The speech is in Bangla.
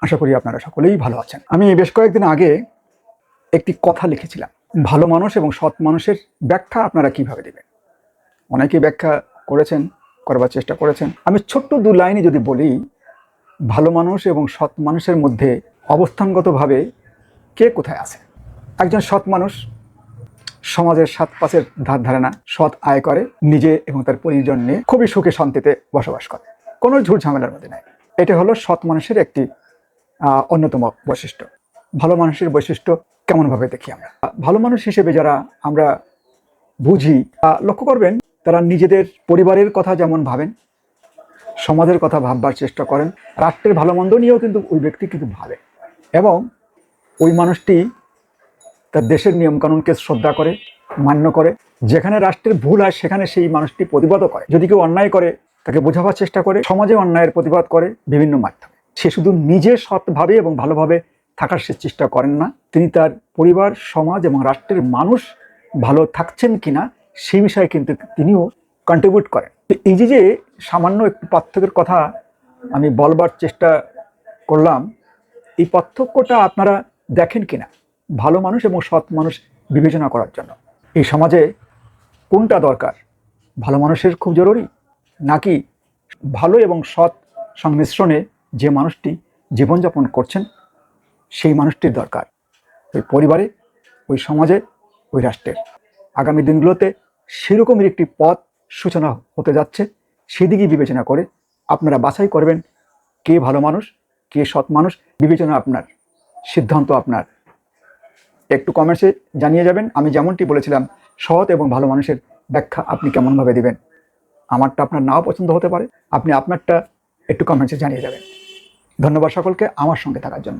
আশা করি আপনারা সকলেই ভালো আছেন। আমি বেশ কয়েকদিন আগে একটি কথা লিখেছিলাম, ভালো মানুষ এবং সৎ মানুষের ব্যাখ্যা আপনারা কিভাবে দেবেন। অনেকেই ব্যাখ্যা করেছেন, করবার চেষ্টা করেছেন। আমি ছোট্ট দু লাইনে যদি বলি, ভালো মানুষ এবং সৎ মানুষের মধ্যে অবস্থানগতভাবে কে কোথায় আছে। একজন সৎ মানুষ সমাজের সাত পাশের ধার ধারে না, সৎ আয় করে, নিজে এবং তার পরিজন নিয়ে খুবই সুখে শান্তিতে বসবাস করে, কোনো ঝুট ঝামেলার মধ্যে নেই। এটা হলো সৎ মানুষের একটি অন্যতম বৈশিষ্ট্য। ভালো মানুষের বৈশিষ্ট্য কেমনভাবে দেখি আমরা? ভালো মানুষ হিসেবে যারা আমরা বুঝি, লক্ষ্য করবেন তারা নিজেদের পরিবারের কথা যেমন ভাবেন, সমাজের কথা ভাববার চেষ্টা করেন, রাষ্ট্রের ভালো মন্দ নিয়েও কিন্তু ওই ব্যক্তি কিন্তু ভাবে, এবং ওই মানুষটি তার দেশের নিয়মকানুনকে শ্রদ্ধা করে, মান্য করে। যেখানে রাষ্ট্রের ভুল হয় সেখানে সেই মানুষটি প্রতিবাদও করে। যদি কেউ অন্যায় করে তাকে বোঝাবার চেষ্টা করে, সমাজে অন্যায়ের প্রতিবাদ করে বিভিন্ন মাধ্যমে। সে শুধু নিজে সৎভাবে এবং ভালোভাবে থাকার সে চেষ্টা করেন না, তিনি তার পরিবার, সমাজ এবং রাষ্ট্রের মানুষ ভালো থাকছেন কিনা সেই বিষয়ে কিন্তু তিনিও কন্ট্রিবিউট করেন। এই যে সামান্য একটু পার্থক্যের কথা আমি বলবার চেষ্টা করলাম, এই পার্থক্যটা আপনারা দেখেন কিনা ভালো মানুষ এবং সৎ মানুষ বিবেচনা করার জন্য। এই সমাজে কোনটা দরকার? ভালো মানুষের খুব জরুরি, নাকি ভালো এবং সৎ সংমিশ্রণে যে মানুষটি জীবনযাপন করছেন সেই মানুষটির দরকার ওই পরিবারে, ওই সমাজে, ওই রাষ্ট্রের? আগামী দিনগুলোতে সেরকমের একটি পথ সূচনা হতে যাচ্ছে। সেদিকেই বিবেচনা করে আপনারা বাছাই করবেন কে ভালো মানুষ, কে সৎ মানুষ। বিবেচনা আপনার, সিদ্ধান্ত আপনার। একটু কমেন্টসে জানিয়ে যাবেন। আমি যেমনটি বলেছিলাম, সৎ এবং ভালো মানুষের ব্যাখ্যা আপনি কেমনভাবে দিবেন। আমারটা আপনার নাও পছন্দ হতে পারে, আপনি আপনারটা একটু কমেন্টসে জানিয়ে যাবেন। ধন্যবাদ সকলকে আমার সঙ্গে থাকার জন্য।